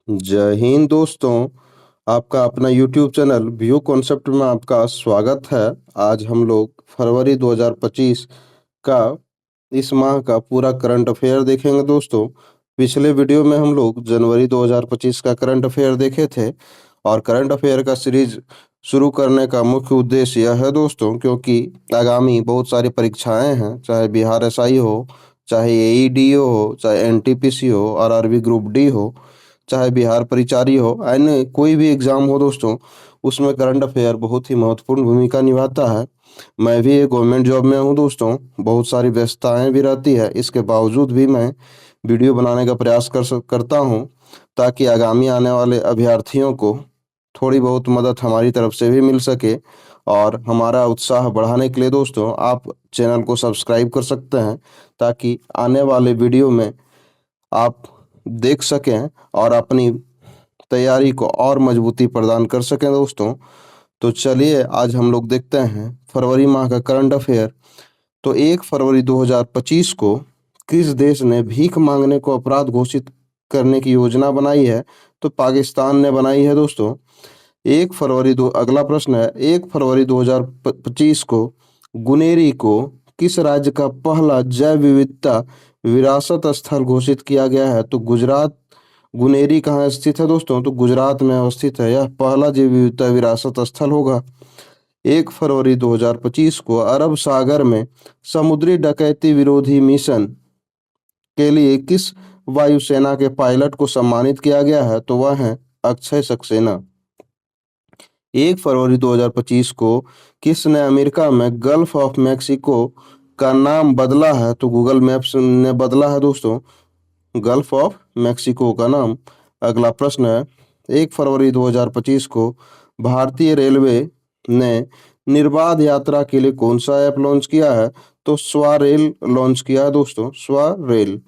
जय हिंद दोस्तों, आपका अपना यूट्यूब चैनल व्यू कॉन्सेप्ट में आपका स्वागत है। आज हम लोग फरवरी 2025 का इस माह का पूरा करंट अफेयर देखेंगे दोस्तों। पिछले वीडियो में हम लोग जनवरी 2025 का करंट अफेयर देखे थे और करंट अफेयर का सीरीज शुरू करने का मुख्य उद्देश्य यह है दोस्तों, क्योंकि आगामी बहुत सारी परीक्षाएं हैं, चाहे बिहार एसआई हो, चाहे एईडीओ हो, चाहे एनटीपीसी हो, आरआरबी ग्रुप डी हो, चाहे बिहार परिचारी हो, अन्य कोई भी एग्जाम हो दोस्तों, उसमें करंट अफेयर बहुत ही महत्वपूर्ण भूमिका निभाता है। मैं भी एक गवर्नमेंट जॉब में हूँ दोस्तों, बहुत सारी व्यस्तताएं भी रहती है, इसके बावजूद भी मैं वीडियो बनाने का प्रयास करता हूँ, ताकि आगामी आने वाले अभ्यर्थियों को थोड़ी बहुत मदद हमारी तरफ से भी मिल सके। और हमारा उत्साह बढ़ाने के लिए दोस्तों आप चैनल को सब्सक्राइब कर सकते हैं, ताकि आने वाले वीडियो में आप देख सकें और अपनी तैयारी को और मजबूती प्रदान कर सकें दोस्तों। तो चलिए आज हम लोग देखते हैं फरवरी माह का करंट अफेयर। तो 1 फरवरी 2025 को किस देश ने भीख मांगने को अपराध घोषित करने की योजना बनाई है? तो पाकिस्तान ने बनाई है दोस्तों। 1 फरवरी दो अगला प्रश्न है, 1 फरवरी 2025 को गुनेरी को किस राज्य का पहला जैव विविधता विरासत स्थल घोषित किया गया है? तो गुजरात। गुनेरी कहाँ स्थित है दोस्तों? तो गुजरात में अवस्थित है। यह पहला जैव विविधता विरासत स्थल होगा। 1 फरवरी 2025 को अरब सागर में समुद्री डकैती विरोधी मिशन के लिए किस वायुसेना के पायलट को सम्मानित किया गया है? तो वह है अक्षय सक्सेना। 1 फरवरी 2025 को किसने अमेरिका में गल्फ ऑफ मैक्सिको का नाम बदला है? तो गूगल मैप्स ने बदला है दोस्तों गल्फ ऑफ मैक्सिको का नाम। अगला प्रश्न है, 1 फरवरी 2025 को भारतीय रेलवे ने निर्बाध यात्रा के लिए कौन सा ऐप लॉन्च किया है? तो स्वारेल लॉन्च किया है दोस्तों, स्वारेल।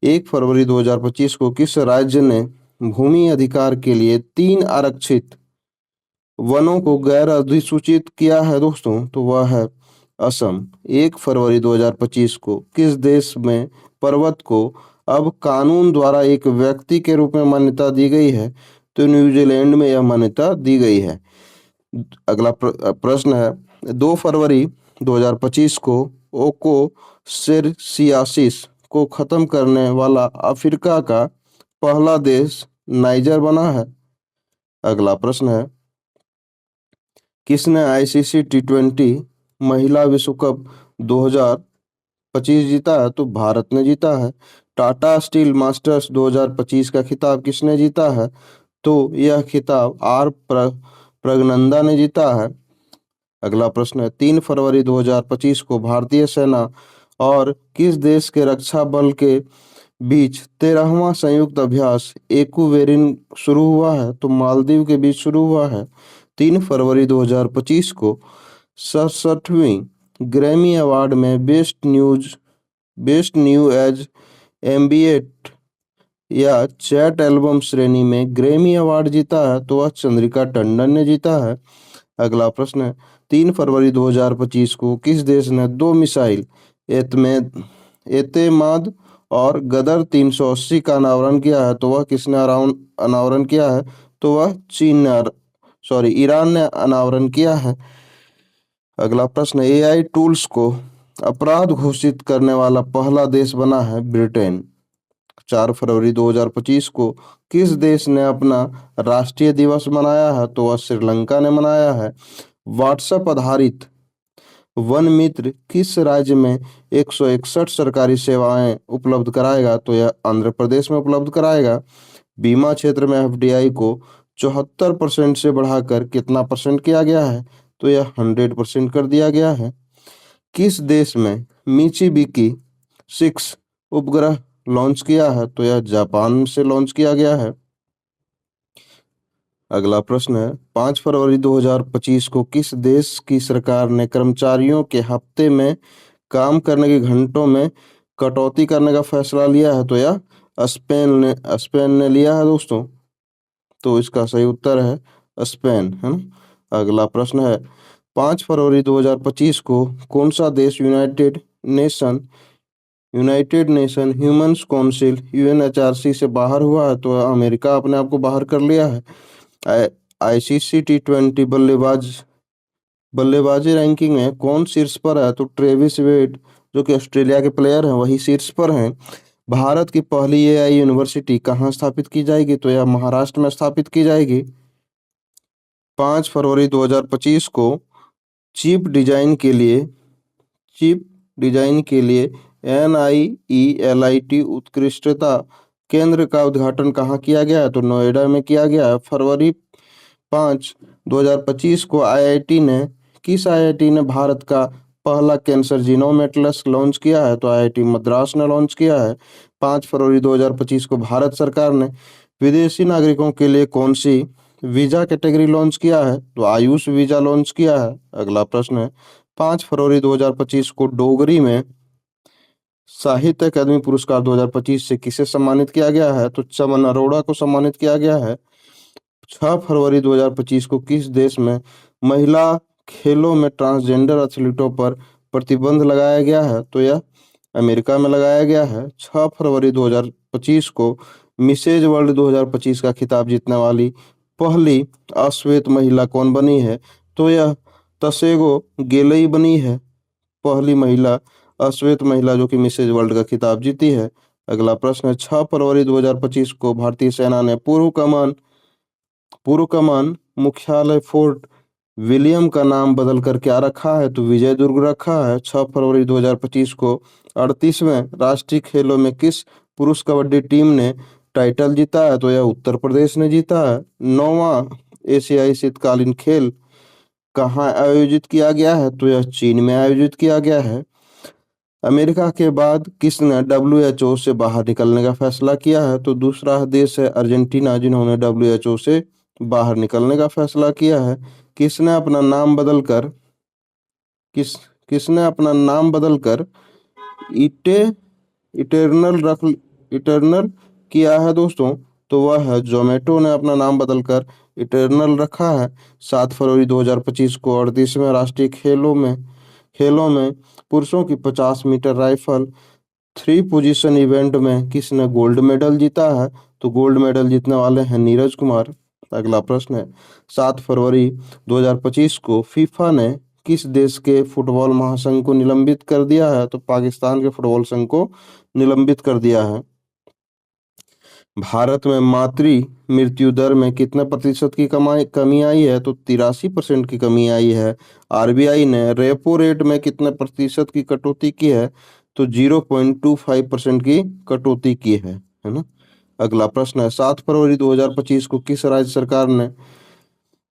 1 फरवरी 2025 को किस राज्य ने भूमि अधिकार के लिए 3 आरक्षित वनों को गैर अधिसूचित किया है दोस्तों? तो वह है असम। 1 फरवरी 2025 को किस देश में पर्वत को अब कानून द्वारा एक व्यक्ति के रूप में मान्यता दी गई है? तो न्यूजीलैंड में यह मान्यता दी गई है। अगला प्रश्न है, 2 फरवरी 2025 को ओको सिरसियासिस को खत्म करने वाला अफ्रीका का पहला देश नाइजर बना है। अगला प्रश्न है, किसने आईसीसी टी20 महिला विश्व कप 2025 जीता है? तो भारत ने जीता है। टाटा स्टील मास्टर्स 2025 का खिताब किसने जीता है? तो यह खिताब प्रगनंदा ने जीता है। अगला प्रश्न है, 3 फरवरी 2025 को भारतीय सेना और किस देश के रक्षा बल के बीच 13वां संयुक्त अभ्यास एक्वेरिन शुरू हुआ है? तो मालदीव के बीच शुरू हुआ है। 3 फरवरी 2025 को 67वीं ग्रैमी अवार्ड में बेस्ट न्यू एज एम्बिएट या चैट एल्बम श्रेणी में ग्रैमी अवार्ड जीता है? तो वह चंद्रिका टंडन ने जीता है। अगला प्रश्न है, 3 फरवरी 2025 को किस देश ने दो मिसाइल एतमेद एतेमाद और गदर 380 का अनावरण किया है? तो वह किसने अनावरण किया है? तो वह ईरान ने अनावरण किया है। अगला प्रश्न, एआई टूल्स को अपराध घोषित करने वाला पहला देश बना है ब्रिटेन। 4 फरवरी 2025 को किस देश ने अपना राष्ट्रीय दिवस मनाया है? तो वह श्रीलंका ने मनाया है। व्हाट्सएप आधारित वन मित्र किस राज्य में 161 सरकारी सेवाएं उपलब्ध कराएगा? तो यह आंध्र प्रदेश में उपलब्ध कराएगा। बीमा क्षेत्र में एफडीआई को 74% से बढ़ाकर कितना परसेंट किया गया है? तो यह 100% कर दिया गया है। किस देश में मिचिबिकी 6 उपग्रह लॉन्च किया है? तो यह जापान से लॉन्च किया गया है। अगला प्रश्न है, 5 फरवरी 2025 को किस देश की सरकार ने कर्मचारियों के हफ्ते में काम करने के घंटों में कटौती करने का फैसला लिया है? तो यह स्पेन ने लिया है दोस्तों। तो इसका सही उत्तर है स्पेन, है ना। अगला प्रश्न है, 5 फरवरी 2025 को कौन सा देश United nation United nation humans council UNHRC से बाहर हुआ है, तो अमेरिका अपने आप को बाहर कर लिया है। आईसीसी T20 बल्लेबाजी रैंकिंग में कौन शीर्ष पर है? तो ट्रेविस वेड जो कि ऑस्ट्रेलिया के प्लेयर हैं वही शीर्ष पर हैं। भारत की पहली एआई यूनिवर्सिटी कहाँ स्थापित की जाएगी? तो यह महाराष्ट्र में स्थापित की जाएगी। 5 फरवरी 2025 को चिप डिजाइन के लिए चिप डिजाइन के लिए NIELIT उत्कृष्टता केंद्र का उद्घाटन कहाँ किया गया है? तो नोएडा में किया गया है। फरवरी 5 2025 को किस आईआईटी ने भारत का पहला कैंसर जीनोम एटलस लॉन्च किया है? तो आईआईटी मद्रास ने लॉन्च किया है। 5 फरवरी 2025 को भारत सरकार ने विदेशी नागरिकों के लिए कौन सी वीजा कैटेगरी लॉन्च किया है? तो आयुष वीजा लॉन्च किया है। अगला प्रश्न है, 5 फरवरी 2025 को डोगरी में साहित्य अकादमी पुरस्कार 2025 से किसे सम्मानित किया गया है? तो चमन अरोड़ा को सम्मानित किया गया है। 6 फरवरी 2025 को किस देश में महिला खेलों में ट्रांसजेंडर एथलीटों पर प्रतिबंध लगाया गया है? तो यह अमेरिका में लगाया गया है। 6 फरवरी 2025 को मिसेज वर्ल्ड 2025 का खिताब जीतने वाली पहली अश्वेत महिला कौन बनी है? तो यह तसेगो गेलई बनी है, पहली महिला अश्वेत महिला जो कि मिसेज वर्ल्ड का खिताब जीती है। अगला प्रश्न है, 6 फरवरी 2025 को भारतीय सेना ने पूर्व कमान मुख्यालय फोर्ट विलियम का नाम बदलकर क्या रखा है? तो विजय दुर्ग रखा है। 6 फरवरी 2025 को 38वें राष्ट्रीय खेलों में किस पुरुष कबड्डी टीम ने टाइटल जीता है? तो यह उत्तर प्रदेश ने जीता है। 9वां एशियाई शीतकालीन खेल कहाँ आयोजित किया गया है? तो यह चीन में आयोजित किया गया है। अमेरिका के बाद किसने WHO से बाहर निकलने का फैसला किया है? तो दूसरा देश है अर्जेंटीना जिन्होंने WHO से बाहर निकलने का फैसला किया है। किसने अपना नाम बदलकर किस किसने अपना नाम बदलकर इटे इटर्नल किया है दोस्तों? तो वह है जोमेटो ने अपना नाम बदलकर इटर्नल रखा है। 7 फरवरी 2025 को 38वें राष्ट्रीय खेलों में पुरुषों की 50 metre rifle three position event में किसने गोल्ड मेडल जीता है? तो गोल्ड मेडल जीतने वाले हैं नीरज कुमार। अगला प्रश्न है, 7 फरवरी 2025 को फीफा ने किस देश के फुटबॉल महासंघ को निलंबित कर दिया है? तो पाकिस्तान के फुटबॉल संघ को निलंबित कर दिया है। भारत में मातृ मृत्यु दर में कितने प्रतिशत की कमी आई है? तो 83% की कमी आई है। आरबीआई ने रेपो रेट में कितने प्रतिशत की कटौती की है? तो 0.25% की कटौती की है ना। अगला प्रश्न है, 7 फरवरी 2025 को किस राज्य सरकार ने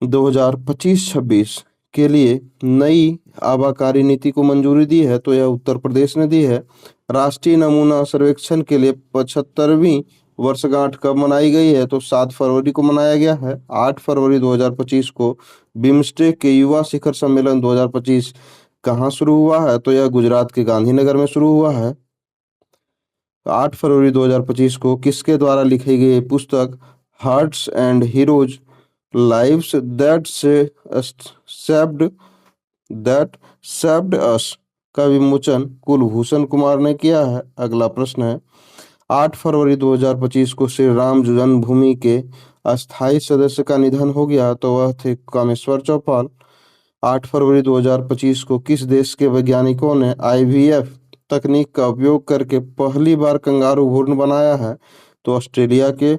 2025-26 के लिए नई आबाकारी नीति को मंजूरी दी है? तो यह उत्तर प्रदेश ने दी है। राष्ट्रीय नमूना सर्वेक्षण के लिए 75वीं वर्षगांठ कब मनाई गई है? तो 7 फरवरी को मनाया गया है। 8 फरवरी 2025 को बिम्स्टेक के युवा शिखर सम्मेलन 2025 कहाँ शुरू हुआ है? तो यह गुजरात के गांधीनगर में शुरू हुआ है। 8 फरवरी 2025 को किसके द्वारा लिखी गई पुस्तक hearts and heroes lives shaped that shaped us का विमोचन कुलभूषण कुमार ने किया है? अगला प्रश्न है, 8 फरवरी 2025 को श्री राम जन्मभूमि के अस्थायी सदस्य का निधन हो गया, तो वह थे कामेश्वर चौपाल। 8 फरवरी 2025 को किस देश के वैज्ञानिकों ने IVF तकनीक का उपयोग करके पहली बार कंगारू भ्रूण बनाया है? तो ऑस्ट्रेलिया के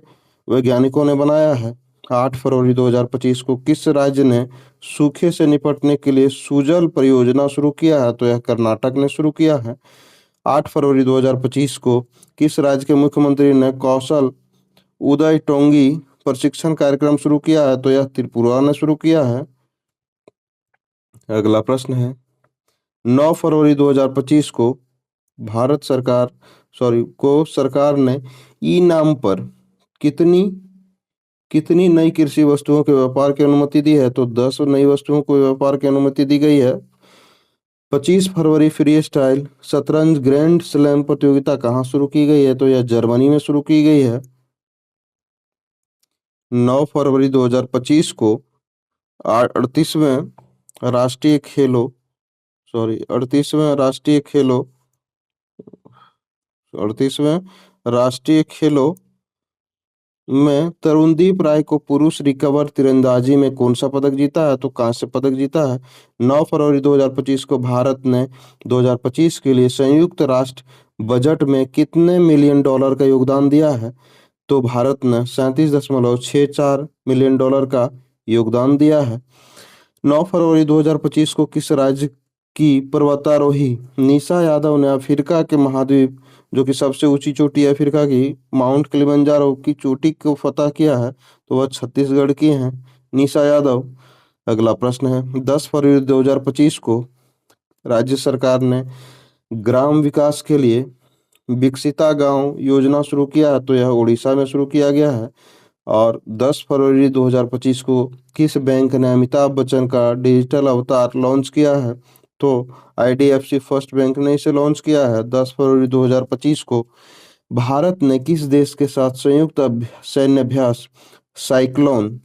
वैज्ञानिकों ने बनाया है। 8 फरवरी 2025 को किस राज्य ने सूखे से निपटने के लिए सुजल परियोजना शुरू किया है? तो यह कर्नाटक ने शुरू किया है। 8 फरवरी 2025 को किस राज्य के मुख्यमंत्री ने कौशल उदय टोंगी प्रशिक्षण कार्यक्रम शुरू किया है? तो यह त्रिपुरा ने शुरू किया है। अगला प्रश्न है, 9 फरवरी 2025 को भारत सरकार सरकार ने ई नाम पर कितनी कितनी नई कृषि वस्तुओं के व्यापार की अनुमति दी है? तो 10 नई वस्तुओं को व्यापार की अनुमति दी गई है। 25 फरवरी फ्री स्टाइल शतरंज ग्रैंड स्लैम प्रतियोगिता कहाँ शुरू की गई है? तो यह जर्मनी में शुरू की गई है। 9 फरवरी 2025 को 38वें राष्ट्रीय खेलों 38वें राष्ट्रीय खेलों 38वें राष्ट्रीय खेलों में तरुणदीप राय को पुरुष रिकवर तीरंदाजी में कौन सा पदक जीता है? तो कांस्य पदक जीता है। 9 फरवरी 2025 को भारत ने 2025 के लिए संयुक्त राष्ट्र बजट में कितने मिलियन डॉलर का योगदान दिया है? तो भारत ने 37.64 मिलियन डॉलर का योगदान दिया है। 9 फरवरी 2025 को किस राज्य की पर्वतारोही निशा यादव ने अफ्रीका के महाद्वीप जो कि सबसे ऊंची चोटी है अफ्रीका की माउंट किलिमंजारो की चोटी को फतह किया है? तो वह छत्तीसगढ़ की हैं निशा यादव। अगला प्रश्न है 10 फरवरी 2025 को राज्य सरकार ने ग्राम विकास के लिए विकसिता गांव योजना शुरू किया है? तो यह उड़ीसा में शुरू किया गया है। और 10 फरवरी 2025 को किस बैंक ने अमिताभ बच्चन का डिजिटल अवतार लॉन्च किया है? तो आईडीएफसी फर्स्ट बैंक ने इसे लॉन्च किया है। 10 फरवरी 2025 को भारत ने किस देश के साथ संयुक्त सैन्य अभ्यास साइक्लोन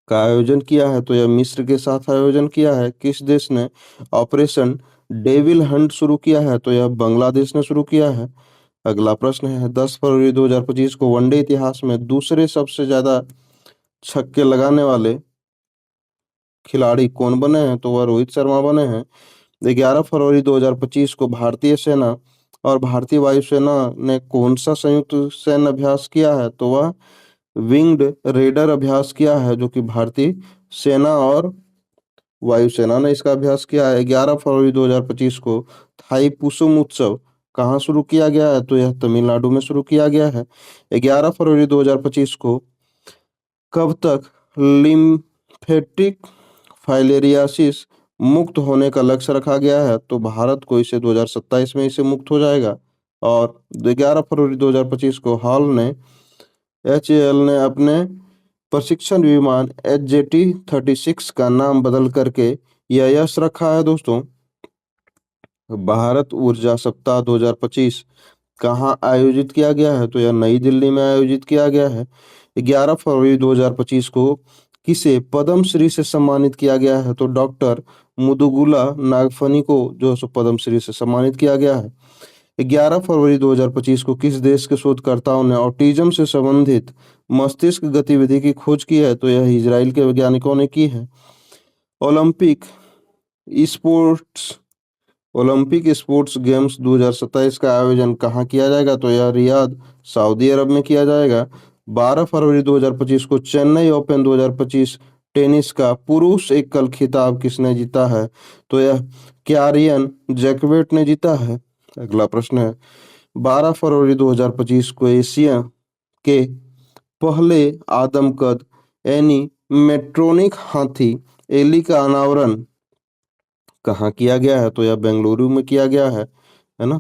का आयोजन किया है? तो यह मिस्र के साथ आयोजन किया है। किस देश ने ऑपरेशन डेविल हंट शुरू किया है? तो यह बांग्लादेश ने शुरू किया है। अगला प्रश्न है 10 फरवरी 2025 को वनडे इतिहास में दूसरे सबसे ज्यादा छक्के लगाने वाले खिलाड़ी कौन बने हैं? तो वह रोहित शर्मा बने हैं। 11 फरवरी 2025 को भारतीय सेना और भारतीय वायुसेना ने कौन सा संयुक्त सैन्य अभ्यास किया है? तो वह विंग्ड रेडर अभ्यास किया है जो कि भारतीय सेना और वायुसेना ने इसका अभ्यास किया है। 11 फरवरी 2025 को थाई पुसुम उत्सव कहाँ शुरू किया गया है? तो यह तमिलनाडु में शुरू किया गया है। 11 फरवरी 2025 को कब तक लिम्फेटिक फाइलेरियासिस मुक्त होने का लक्ष्य रखा गया है? तो भारत को इसे 2027 में इसे मुक्त हो जाएगा। और 11 फरवरी 2025 को हॉल ने एचएएल ने अपने प्रशिक्षण विमान HJT-36 का नाम बदल करके यह यश रखा है। दोस्तों, भारत ऊर्जा सप्ताह 2025 कहाँ आयोजित किया गया है? तो यह नई दिल्ली में आयोजित किया गया है। 11 फरवरी 2025 को किसे पद्म श्री से सम्मानित किया गया है? तो डॉक्टर मुदुगुला नागफनी को जो है सो पद्म श्री से सम्मानित किया गया है। 11 फरवरी 2025 को किस देश के शोधकर्ताओं ने ऑटिज्म से संबंधित मस्तिष्क गतिविधि की खोज की है? तो यह इजराइल के वैज्ञानिकों ने की है। Olympic sports Olympic sports games 2027 का आयोजन कहाँ किया जाएगा? तो यह रियाद सऊदी अरब में किया जाएगा। 12 फरवरी 2025 को चेन्नई ओपन 2025 टेनिस का पुरुष एकल खिताब किसने जीता है? तो यह क्यारियन जैकवेट ने जीता है। अगला प्रश्न है 12 फरवरी 2025 को एशिया के पहले आदमकद एनिमेट्रोनिक हाथी एली का अनावरण कहाँ किया गया है? तो यह बेंगलुरु में किया गया है ना।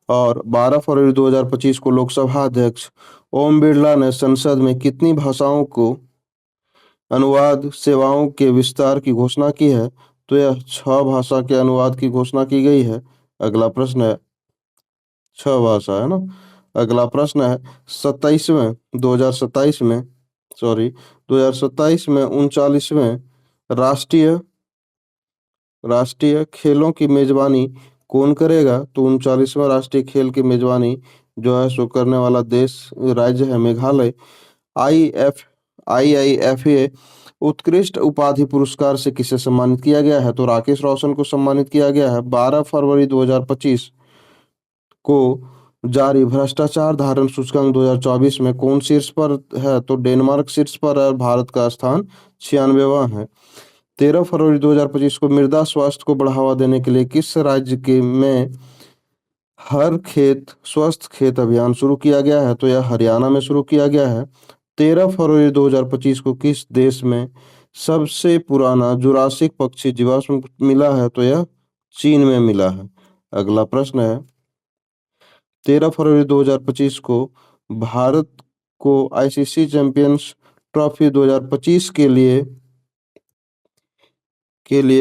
और 12 फरवरी 2025 को लोकसभा अध्यक्ष ओम बिरला ने संसद में कितनी भाषाओं को अनुवाद सेवाओं के विस्तार की घोषणा की है? तो यह 6 भाषा के अनुवाद की घोषणा की गई है। अगला प्रश्न है 6 भाषा है ना। अगला प्रश्न है 27वें 2027 में 39वें राष्ट्रीय राष्ट्रीय खेलों की मेजबानी कौन करेगा? तो 39वां राष्ट्रीय खेल की मेजबानी जो है सो करने वाला देश राज्य है मेघालय। IIFA उत्कृष्ट उपाधि पुरस्कार से किसे सम्मानित किया गया है? तो राकेश रोशन को सम्मानित किया गया है। 12 फरवरी 2025 को जारी भ्रष्टाचार धारण सूचकांक 2024 में कौन शीर्ष पर है? तो डेनमार्क शीर्ष पर है। भारत का स्थान 96वां है। 13 फरवरी 2025 को मृदा स्वास्थ्य को बढ़ावा देने के लिए किस राज्य के में हर खेत स्वस्थ खेत अभियान शुरू किया गया है? तो यह हरियाणा में शुरू किया गया है। 13 फरवरी 2025 को किस देश में सबसे पुराना जुरासिक पक्षी जीवाश्म मिला है? तो यह चीन में मिला है। अगला प्रश्न है 13 फरवरी 2025 को भारत को आईसीसी चैंपियंस ट्रॉफी 2025 के लिए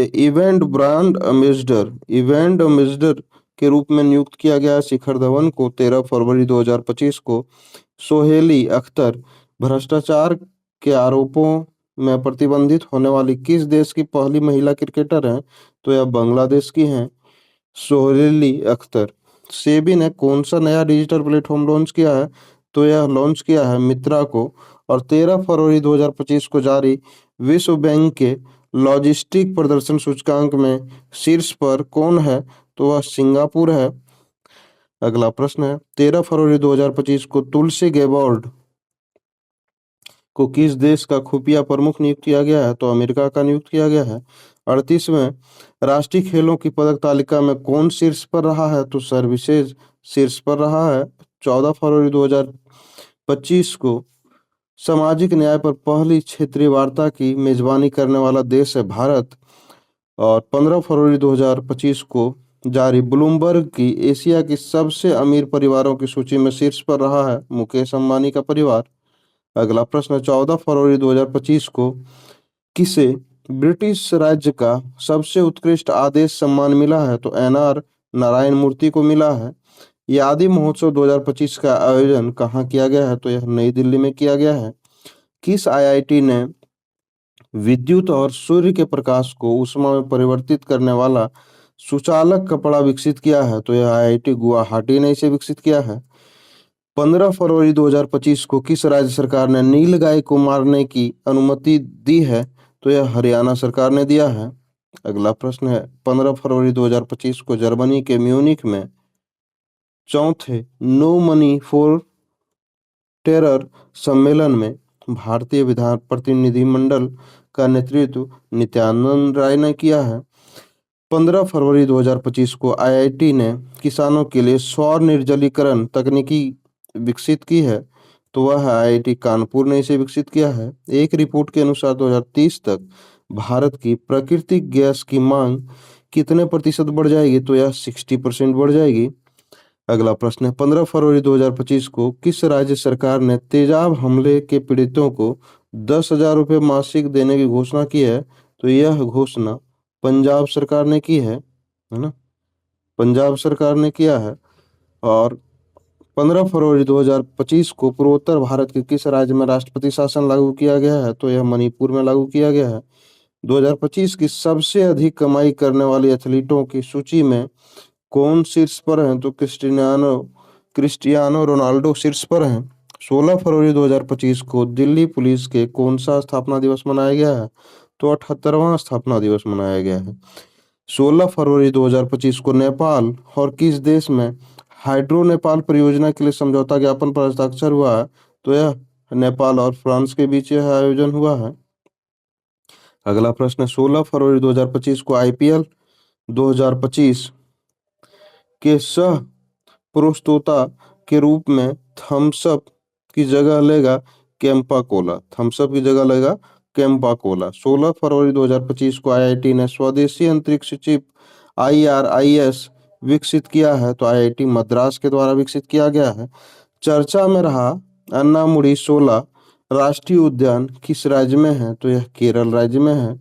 इवेंट एम्बेसडर के रूप में नियुक्त किया गया। शिखर धवन को 13 फरवरी 2025 को सोहेली अख्तर भ्रष्टाचार के आरोपों में प्रतिबंधित होने वाली किस देश की पहली महिला क्रिकेटर हैं? तो यह बांग्लादेश की हैं सोहेली अख्तर। सेबी ने कौन सा नया डिजिटल प्लेटफॉर्म लॉन्च किया है? तो यह लॉन्च किया है मित्रा को। और 13 फरवरी 2025 को जारी विश्व बैंक के लॉजिस्टिक प्रदर्शन सूचकांक में शीर्ष पर कौन है? तो वह सिंगापुर है। अगला प्रश्न है, 13 फरवरी 2025 को तुलसी गैबॉर्ड को किस देश का खुफिया प्रमुख नियुक्त किया गया है? तो अमेरिका का नियुक्त किया गया है। 38वें राष्ट्रीय खेलों की पदक तालिका में कौन शीर्ष पर रहा है? तो सर्विसेज शीर्ष पर रहा है। 14 फरवरी 2025 को सामाजिक न्याय पर पहली क्षेत्रीय वार्ता की मेजबानी करने वाला देश है भारत। और 15 फरवरी 2025 को जारी ब्लूमबर्ग की एशिया की सबसे अमीर परिवारों की सूची में शीर्ष पर रहा है मुकेश अंबानी का परिवार। अगला प्रश्न, 14 फरवरी 2025 को किसे ब्रिटिश राज्य का सबसे उत्कृष्ट आदेश सम्मान मिला है? तो एनआर नारायण मूर्ति को मिला है। ये आदि महोत्सव 2025 का आयोजन कहाँ किया गया है? तो यह नई दिल्ली में किया गया है। किस आईआईटी ने विद्युत और सूर्य के प्रकाश को ऊष्मा में परिवर्तित करने वाला सुचालक कपड़ा विकसित किया है? तो यह आईआईटी गुवाहाटी ने इसे विकसित किया है। 15 फरवरी 2025 को किस राज्य सरकार ने नीलगाय को मारने की अनुमति दी है? तो यह हरियाणा सरकार ने दिया है। अगला प्रश्न है, 15 फरवरी 2025 को जर्मनी के म्यूनिख में चौथे नो मनी फॉर टेरर सम्मेलन में भारतीय विधान प्रतिनिधिमंडल का नेतृत्व नित्यानंद राय ने किया है। 15 फरवरी 2025 को आईआईटी ने किसानों के लिए सौर निर्जलीकरण तकनीकी विकसित की है। तो वह आईआईटी कानपुर ने इसे विकसित किया है। एक रिपोर्ट के अनुसार 2030 तक भारत की प्राकृतिक गैस की मांग कितने प्रतिशत बढ़ जाएगी? तो यह 60% बढ़ जाएगी। अगला प्रश्न है, 15 फरवरी 2025 को किस राज्य सरकार ने तेजाब हमले के पीड़ितों को 10,000 रुपये मासिक देने की घोषणा की है? तो यह घोषणा पंजाब सरकार ने की है ना? पंजाब सरकार ने किया है। और 15 फरवरी 2025 को पूर्वोत्तर भारत के किस राज्य में राष्ट्रपति शासन लागू किया गया है? तो यह मणिपुर में लागू किया गया है। 2025 की सबसे अधिक कमाई करने वाली एथलीटों की सूची में कौन शीर्ष पर है? तो क्रिस्टियानो क्रिस्टियानो रोनाल्डो शीर्ष पर हैं। 16 फरवरी 2025 को दिल्ली पुलिस के कौन सा स्थापना दिवस मनाया गया है? तो 78वां स्थापना दिवस मनाया गया है। 16 फरवरी 2025 को नेपाल और किस देश में हाइड्रो नेपाल परियोजना के लिए समझौता ज्ञापन पर हस्ताक्षर हुआ है? तो यह नेपाल और फ्रांस के बीच यह आयोजन हुआ है। अगला प्रश्न, 16 फरवरी 2025 को आईपीएल 2025 के सह प्रोस्तोता के रूप में थम्सअप की जगह लेगा कैंपा कोला। थम्सअप की जगह लेगा कैंपा कोला। 16 फरवरी 2025 को आईआईटी ने स्वदेशी अंतरिक्ष चिप आईआरआईएस विकसित किया है। तो आईआईटी मद्रास के द्वारा विकसित किया गया है। चर्चा में रहा अन्नामुडी शोला राष्ट्रीय उद्यान किस राज्य में है? तो यह केरल राज्य में है।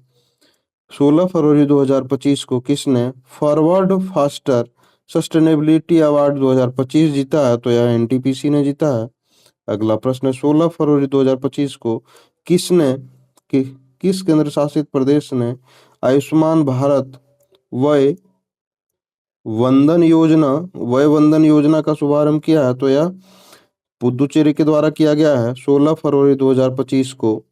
16 फरवरी 2025 को किसने फॉरवर्ड फास्टर सस्टेनेबिलिटी अवार्ड 2025 जीता है? तो यह एनटीपीसी ने जीता है। अगला प्रश्न, 16 फरवरी 2025 को किसने कि, किस केंद्र शासित प्रदेश ने आयुष्मान भारत वय वय वंदन योजना का शुभारंभ किया है? तो यह पुदुचेरी के द्वारा किया गया है। 16 फरवरी 2025 को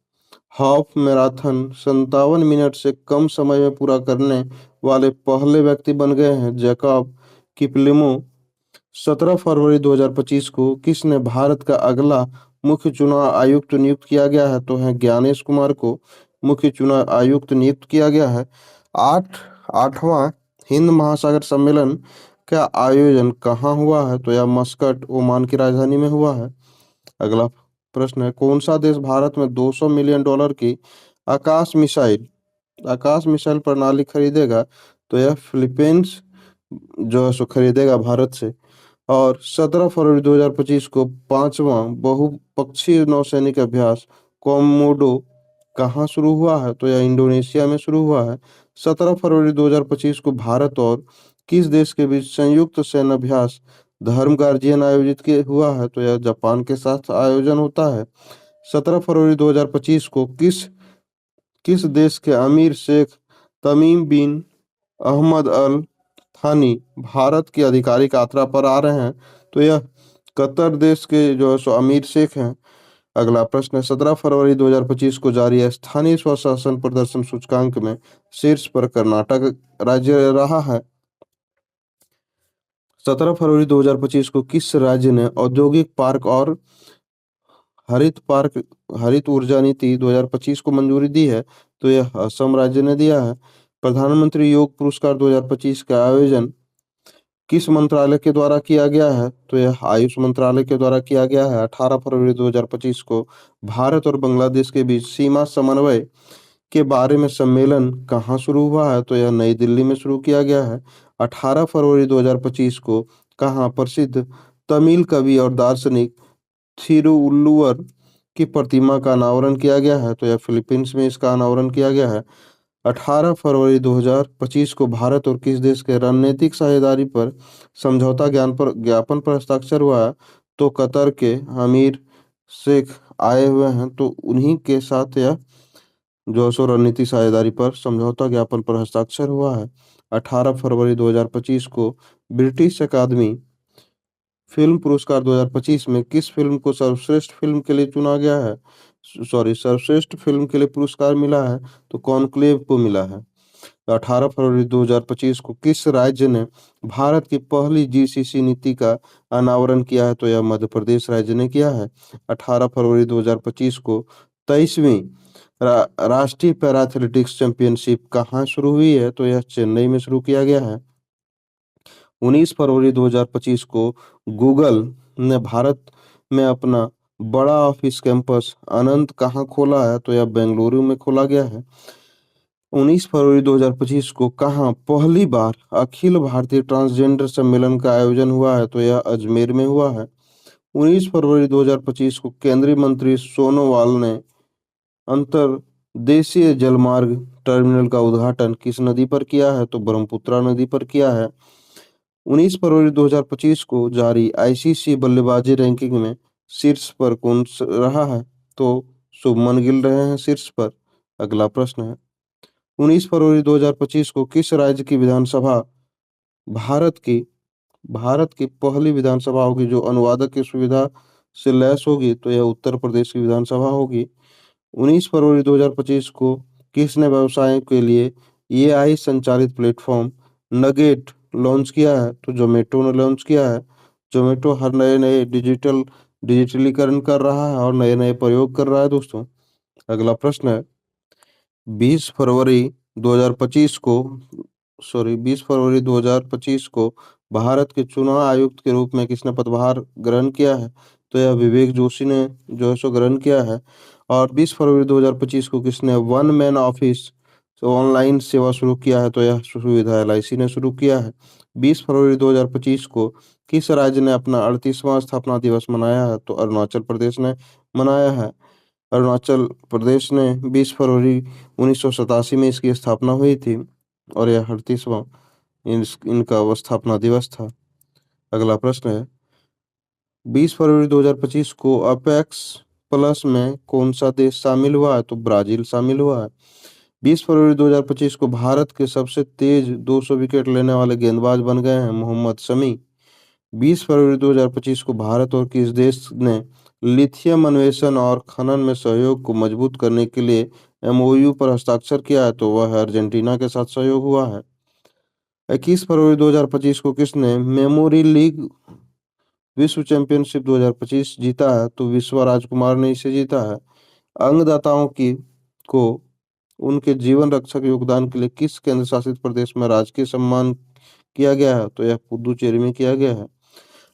हाफ मैराथन 57 मिनट से कम समय में पूरा करने वाले पहले व्यक्ति बन गए हैं जैकब किपलिमो। 17 फरवरी 2025 को किसने भारत का अगला मुख्य चुनाव आयुक्त नियुक्त किया गया है? तो है ज्ञानेश कुमार को मुख्य चुनाव आयुक्त नियुक्त किया गया है। आठवां हिंद महासागर सम्मेलन का आयोजन कहाँ हुआ है? तो यह मस्कट ओमान की राजधानी में हुआ है। अगला प्रश्न है, कौन सा देश भारत में 200 मिलियन डॉलर की आकाश मिसाइल प्रणाली खरीदेगा? तो यह फिलीपींस जो है सो खरीदेगा भारत से। और 17 फरवरी 2025 को पांचवा बहुपक्षीय नौसैनिक अभ्यास कोमोडो कहाँ शुरू हुआ है? तो यह इंडोनेशिया में शुरू हुआ है। 17 फरवरी 2025 को भारत और किस देश के बीच संयुक्त सैन्य अभ्यास धर्म गार्जियन आयोजित किया हुआ है? तो यह जापान के साथ आयोजन होता है। 17 फरवरी 2025 को किस किस देश के अमीर शेख तमीम बिन अहमद अल स्थानीय भारत की आधिकारिक यात्रा पर आ रहे हैं। तो यह कतर देश के जो है सो अमीर शेख हैं। अगला प्रश्न है, 17 फरवरी 2025 को जारी है स्थानीय स्वशासन प्रदर्शन सूचकांक में शीर्ष पर कर्नाटक राज्य रहा है। 17 फरवरी 2025 को किस राज्य ने औद्योगिक पार्क और हरित पार्क हरित ऊर्जा नीति 2025 को मंजूरी दी है? तो यह असम राज्य ने दिया है। प्रधानमंत्री योग पुरस्कार 2025 का आयोजन किस मंत्रालय के द्वारा किया गया है? तो यह आयुष मंत्रालय के द्वारा किया गया है। 18 फरवरी 2025 को भारत और बांग्लादेश के बीच सीमा समन्वय के बारे में सम्मेलन कहाँ शुरू हुआ है? तो यह नई दिल्ली में शुरू किया गया है। 18 फरवरी 2025 को कहाँ प्रसिद्ध तमिल कवि और दार्शनिक थिरुवल्लुवर की प्रतिमा का अनावरण किया गया है? तो यह फिलीपींस में इसका अनावरण किया गया है। 18 फरवरी 2025 को भारत और किस देश के रणनीतिक साझेदारी पर समझौता ज्ञापन पर हस्ताक्षर हुआ है? तो कतर के अमीर शेख आए हुए हैं, तो उन्हीं के साथ यह जो सो रणनीति साझेदारी पर समझौता ज्ञापन पर हस्ताक्षर हुआ है। 18 फरवरी 2025 को ब्रिटिश अकादमी फिल्म पुरस्कार 2025 में किस फिल्म को सर्वश्रेष्ठ फिल्म के लिए चुना गया है? सर्वश्रेष्ठ फिल्म के लिए पुरस्कार मिला है, तो कॉन्क्लेव को मिला है। 18 फरवरी 2025 को किस राज्य ने भारत की पहली जीसीसी नीति का अनावरण किया है? तो यह मध्य प्रदेश राज्य ने किया है। 18 फरवरी 2025 को 23वीं राष्ट्रीय पैरा एथलेटिक्स चैंपियनशिप कहाँ शुरू हुई है? तो यह चेन्नई में शुरू किया गया है। 19 फरवरी 2025 को गूगल ने भारत में अपना बड़ा ऑफिस कैंपस अनंत कहाँ खोला है? तो यह बेंगलुरु में खोला गया है। 19 फरवरी 2025 को कहाँ पहली बार अखिल भारतीय ट्रांसजेंडर सम्मेलन का आयोजन हुआ है? तो यह अजमेर में हुआ है। 19 फरवरी 2025 को केंद्रीय मंत्री सोनोवाल ने अंतर्देशीय जलमार्ग टर्मिनल का उद्घाटन किस नदी पर किया है? तो ब्रह्मपुत्रा नदी पर किया है। 19 फरवरी 2025 को जारी आईसीसी बल्लेबाजी रैंकिंग में शीर्ष पर रहा है? तो शुभमन गिल रहे हैं शीर्ष पर। अगला प्रश्न है, 19 फरवरी 2025 को किस राज्य की विधानसभा भारत की भारत की पहली विधानसभा होगी जो अनुवादक की सुविधा से लैस होगी? तो यह उत्तर प्रदेश की विधानसभा होगी। 19 फरवरी 2025 को किसने व्यवसायों के लिए एआई संचालित प्लेटफॉर्म नगेट लॉन्च किया है? तो जोमेटो ने लॉन्च किया है। जोमेटो हर नए नए डिजिटलीकरण कर रहा है और नए नए प्रयोग कर रहा है दोस्तों। अगला प्रश्न है, 20 फरवरी 2025 को 20 फरवरी 2025 को भारत के चुनाव आयुक्त के रूप में किसने पदभार ग्रहण किया है? तो यह विवेक जोशी ने जो है सो ग्रहण किया है। और 20 फरवरी 2025 को किसने वन मैन ऑफिस ऑनलाइन सेवा शुरू किया है? तो यह सुविधा एलआईसी ने शुरू किया है। 20 फरवरी 2025 को किस राज्य ने अपना 38वां स्थापना दिवस मनाया है? तो अरुणाचल प्रदेश ने मनाया है। अरुणाचल प्रदेश ने 20 फरवरी 1987 में इसकी स्थापना हुई थी और यह 38वां इनका वो स्थापना दिवस था। अगला प्रश्न है, 20 फरवरी 2025 को अपेक्स प्लस में कौन सा देश शामिल हुआ है? तो ब्राजील शामिल हुआ है। 20 फरवरी 2025 को भारत के सबसे तेज 200 विकेट लेने वाले गेंदबाज बन गए हैं मोहम्मद शमी। 20 फरवरी 2025 को भारत और किस देश ने लिथियम अन्वेषण और खनन में सहयोग को मजबूत करने के लिए एमओयू पर हस्ताक्षर किया है? तो वह अर्जेंटीना के साथ सहयोग हुआ है। 21 फरवरी 2025 को किसने मेमोरी लीग विश्व चैंपियनशिप 2025 जीता है? तो विश्वा राजकुमार ने इसे जीता है। अंगदाताओं की को उनके जीवन रक्षक योगदान के लिए किस केंद्र शासित प्रदेश में राजकीय सम्मान किया गया है? तो यह पुदुचेरी में किया गया है।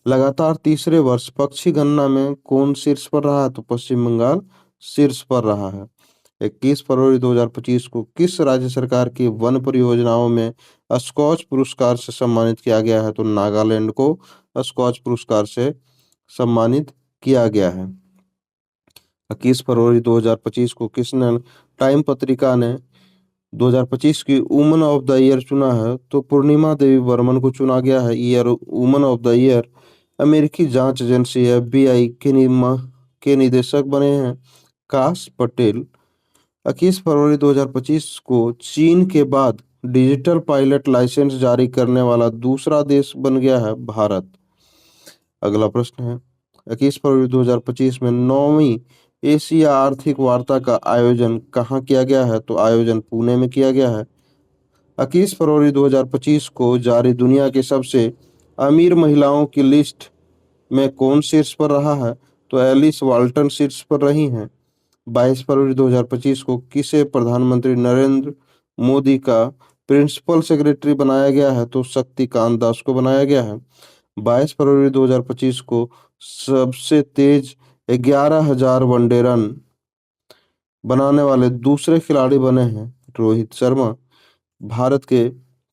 लगातार तीसरे वर्ष पक्षी गणना में कौन शीर्ष पर रहा है? तो पश्चिम बंगाल शीर्ष पर रहा है। 21 फरवरी 2025 को किस राज्य सरकार की वन परियोजनाओं में स्कॉच पुरस्कार से सम्मानित किया गया है? तो नागालैंड को स्कॉच पुरस्कार से सम्मानित किया गया है। 21 फरवरी 2025 को किसने टाइम पत्रिका ने 2025 की वुमन ऑफ द ईयर चुना है? तो पूर्णिमा देवी बर्मन को चुना गया है year woman of the year. अमेरिकी जांच एजेंसी एफबीआई के निदेशक बने हैं काश पटेल। 21 फरवरी 2025 को चीन के बाद डिजिटल पायलट लाइसेंस जारी करने वाला दूसरा देश बन गया है भारत। अगला प्रश्न है, 21 फरवरी 2025 में 9वीं एशिया आर्थिक वार्ता का आयोजन कहाँ किया गया है? तो आयोजन पुणे में किया गया है। 21 फरवरी 2025 को जारी दुनिया की सबसे अमीर महिलाओं की लिस्ट में कौन शीर्ष पर रहा है? तो एलिस वाल्टन शीर्ष पर रही हैं। 22 फरवरी 2025 को किसे प्रधानमंत्री नरेंद्र मोदी का प्रिंसिपल सेक्रेटरी बनाया गया है? तो शक्तिकांत दास को बनाया गया है। 22 फरवरी 2025 को सबसे तेज 11,000 वनडे रन बनाने वाले दूसरे खिलाड़ी बने हैं रोहित शर्मा। भारत के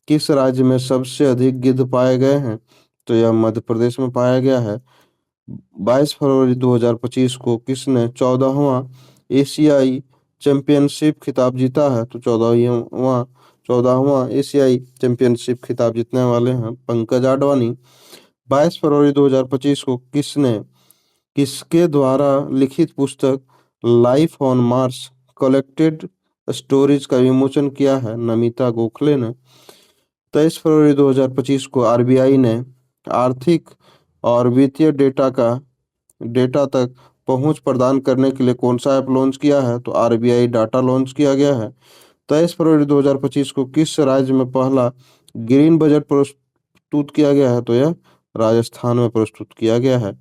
किस राज्य में सबसे अधिक गिद्ध पाए गए हैं? तो यह मध्य प्रदेश में पाया गया है। 22 फरवरी 2025 को किसने 14वां एशियाई चैंपियनशिप खिताब जीता है? तो 14वां एशियाई चैंपियनशिप खिताब जीतने वाले हैं पंकज आडवाणी। 22 फरवरी 2025 को किसके द्वारा लिखित पुस्तक life on Mars collected stories का विमोचन किया है? नमिता गोखले ने। 23 फरवरी 2025 को आरबीआई ने आर्थिक और वित्तीय डेटा तक पहुंच प्रदान करने के लिए कौन सा ऐप लॉन्च किया है? तो आरबीआई डाटा लॉन्च किया गया है। 23 फरवरी 2025 को किस राज्य में पहला ग्रीन बजट प्रस्तुत किया गया है? तो यह राजस्थान में प्रस्तुत किया गया है।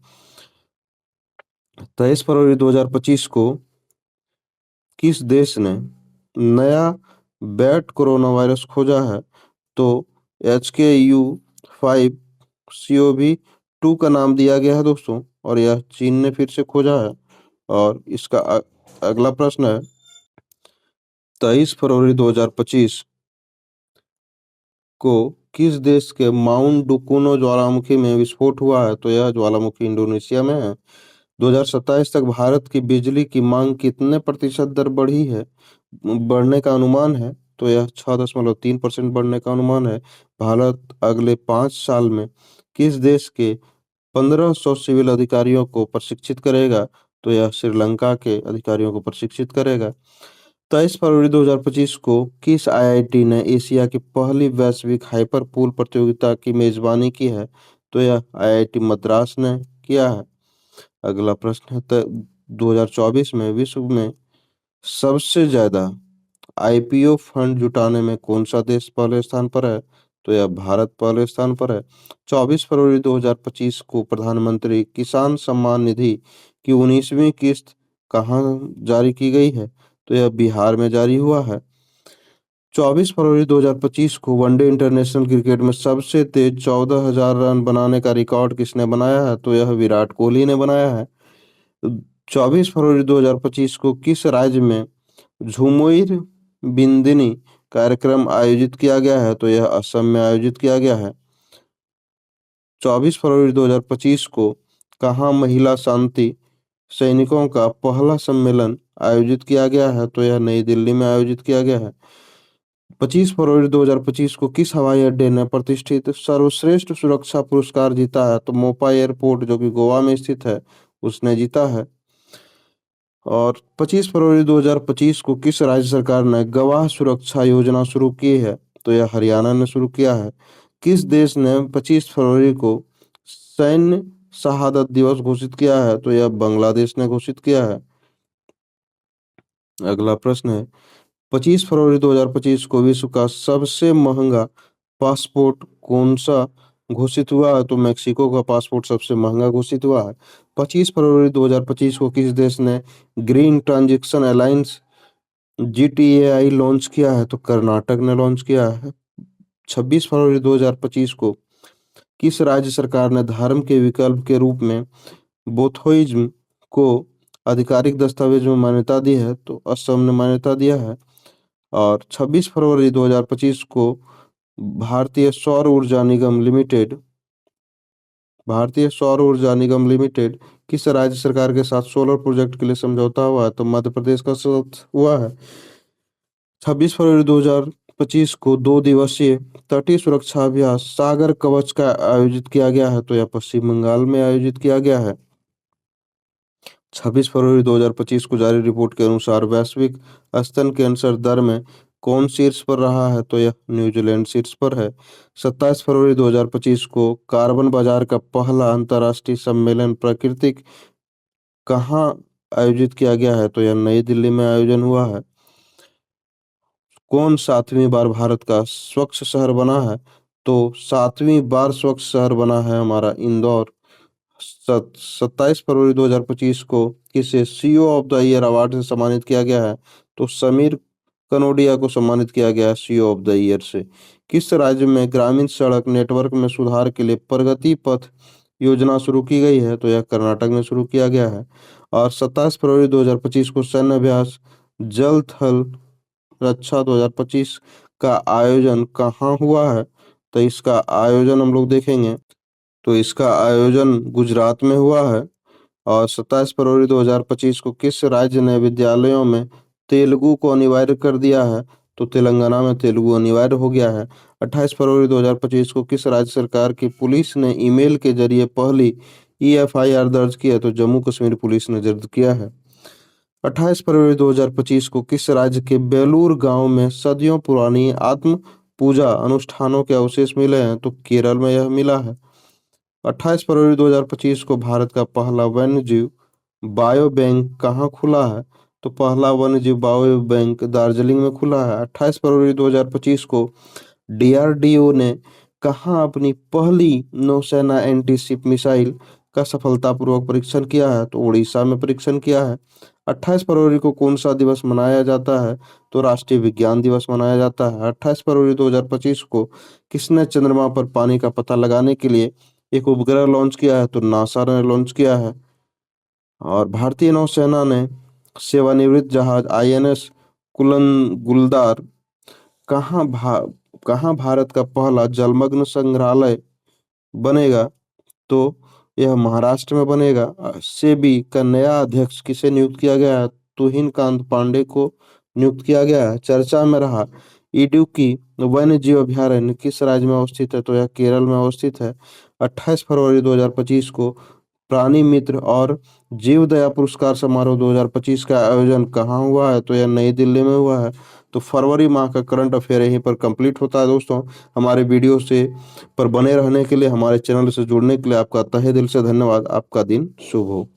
23 फरवरी 2025 को किस देश ने नया बैट कोरोना वायरस खोजा है? तो HKU 5CV2 का नाम दिया गया है दोस्तों, और यह चीन ने फिर से खोजा है। और इसका अगला प्रश्न है, 23 फरवरी 2025 को किस देश के माउंट डुकुनो ज्वालामुखी में विस्फोट हुआ है? तो यह ज्वालामुखी इंडोनेशिया में है। 2027 तक भारत की बिजली की मांग कितने प्रतिशत दर बढ़ने का अनुमान है? तो यह 6.3% बढ़ने का अनुमान है। भारत अगले 5 साल में किस देश के 1500 सिविल अधिकारियों को प्रशिक्षित करेगा? तो यह श्रीलंका के अधिकारियों को प्रशिक्षित करेगा। 23 फरवरी 2025 को किस आईआईटी ने एशिया की पहली वैश्विक हाइपर पूल प्रतियोगिता की मेजबानी की है? तो यह आईआईटी मद्रास ने किया है। अगला प्रश्न है, 2024 में विश्व में सबसे ज्यादा आईपीओ फंड जुटाने में कौन सा देश पहले स्थान पर है? तो यह भारत पहले स्थान पर है। 24 फरवरी 2025 को प्रधानमंत्री किसान सम्मान निधि की 19वीं किस्त कहाँ जारी की गई है? तो यह बिहार में जारी हुआ है। 24 फरवरी 2025 को वनडे इंटरनेशनल क्रिकेट में सबसे तेज 14,000 रन बनाने का रिकॉर्ड किसने बनाया है? तो यह विराट कोहली ने बनाया है। 24 फरवरी 2025 को किस राज्य में झुमुर बिंदिनी कार्यक्रम आयोजित किया गया है? तो यह असम में आयोजित किया गया है। 24 फरवरी 2025 को कहाँ महिला शांति सैनिकों का पहला सम्मेलन आयोजित किया गया है? तो यह नई दिल्ली में आयोजित किया गया है। 25 फरवरी 2025 को किस हवाई अड्डे ने प्रतिष्ठित सर्वश्रेष्ठ सुरक्षा पुरस्कार जीता है? तो मोपा एयरपोर्ट जो कि गोवा में स्थित है, उसने जीता है। और 25 फरवरी 2025 को किस राज्य सरकार ने गवाह सुरक्षा योजना शुरू की है? तो यह हरियाणा ने शुरू किया है। किस देश ने 25 फरवरी को सैन्य शहादत दिवस घोषित किया है? तो यह बांग्लादेश ने घोषित किया है। अगला प्रश्न है, 25 फरवरी 2025 को विश्व का सबसे महंगा पासपोर्ट कौन सा घोषित हुआ है? तो मेक्सिको का पासपोर्ट सबसे महंगा घोषित हुआ है। 25 फरवरी 2025 को किस देश ने ग्रीन ट्रांजिशन अलायंस जीटीएआई लॉन्च किया है? तो कर्नाटक ने लॉन्च किया है। 26 फरवरी 2025 को किस राज्य सरकार ने धर्म के विकल्प के रूप में बोथोइज्म को आधिकारिक दस्तावेज में मान्यता दी है? तो असम ने मान्यता दिया है। और 26 फरवरी 2025 को भारतीय सौर ऊर्जा निगम लिमिटेड भारतीय सौर ऊर्जा निगम लिमिटेड किस राज्य सरकार के साथ सोलर प्रोजेक्ट के लिए समझौता हुआ है? तो मध्य प्रदेश का साथ हुआ है। 26 फरवरी 2025 को 2 दिवसीय तटीय सुरक्षा अभ्यास सागर कवच का आयोजित किया गया है। तो यह पश्चिम बंगाल में आयोजित किया गया है। 26 फरवरी 2025 को जारी रिपोर्ट के अनुसार वैश्विक स्तन कैंसर दर में कौन शीर्ष पर रहा है? तो यह न्यूजीलैंड शीर्ष पर है। 27 फरवरी 2025 को कार्बन बाजार का पहला अंतर्राष्ट्रीय सम्मेलन प्राकृतिक कहाँ आयोजित किया गया है? तो यह नई दिल्ली में आयोजन हुआ है। कौन 7वीं बार भारत का स्वच्छ शहर बना है? तो 7वीं बार स्वच्छ शहर बना है हमारा इंदौर। 27 फरवरी 2025 को किसे CEO of the year award से सम्मानित किया गया है? तो समीर कनोडिया को सम्मानित किया गया है सीईओ ऑफ द ईयर से। किस राज्य में ग्रामीण सड़क नेटवर्क में सुधार के लिए प्रगति पथ योजना शुरू की गई है? तो यह कर्नाटक में शुरू किया गया है। और 27 फरवरी 2025 को सैन्य अभ्यास जल थल रक्षा 2025 का आयोजन कहाँ हुआ है? तो इसका आयोजन हम लोग देखेंगे, तो इसका आयोजन गुजरात में हुआ है। और 27 फरवरी 2025 को किस राज्य ने विद्यालयों में तेलुगु को अनिवार्य कर दिया है? तो तेलंगाना में तेलुगु अनिवार्य हो गया है। 28 फरवरी 2025 को किस राज्य सरकार की पुलिस ने ईमेल के जरिए पहली ईएफआईआर दर्ज की है? तो जम्मू कश्मीर पुलिस ने दर्ज किया है। 28 फरवरी 2025 को किस राज्य के बेलूर गांव में सदियों पुरानी आत्म पूजा अनुष्ठानों के अवशेष मिले हैं? तो केरल में यह मिला है। 28 फरवरी 2025 को भारत का पहला वन्यजीव बायो बैंक कहाँ खुला है? तो पहला वन्यजीव बायो बैंक दार्जिलिंग में खुला है। 28 फरवरी 2025 को डीआरडीओ ने कहाँ अपनी पहली नौसेना एंटीशिप मिसाइल का सफलतापूर्वक परीक्षण किया है? तो उड़ीसा में परीक्षण किया है। 28 फरवरी को कौन सा दिवस मनाया जाता है? तो राष्ट्रीय विज्ञान दिवस मनाया जाता है। 28 फरवरी 2025 को किसने चंद्रमा पर पानी का पता लगाने के लिए एक उपग्रह लॉन्च किया है? तो नासा ने लॉन्च किया है। और भारतीय नौसेना ने सेवानिवृत्त जहाज आईएनएस कुलन गुलदार कहाँ भा कहाँ भारत का पहला जलमग्न संग्रहालय बनेगा? तो यह महाराष्ट्र में बनेगा। सेबी का नया अध्यक्ष किसे नियुक्त किया गया है? तुहिन कांत पांडे को नियुक्त किया गया है। चर्चा में रहा इडुक्की वन्य जीव अभयारण्य किस राज्य में अवस्थित है? तो यह केरल में अवस्थित है। 28 फरवरी 2025 को प्राणी मित्र और जीव दया पुरस्कार समारोह 2025 का आयोजन कहाँ हुआ है? तो यह नई दिल्ली में हुआ है। तो फरवरी माह का करंट अफेयर यहीं पर कंप्लीट होता है दोस्तों। हमारे वीडियो से पर बने रहने के लिए, हमारे चैनल से जुड़ने के लिए आपका तहे दिल से धन्यवाद। आपका दिन शुभ हो।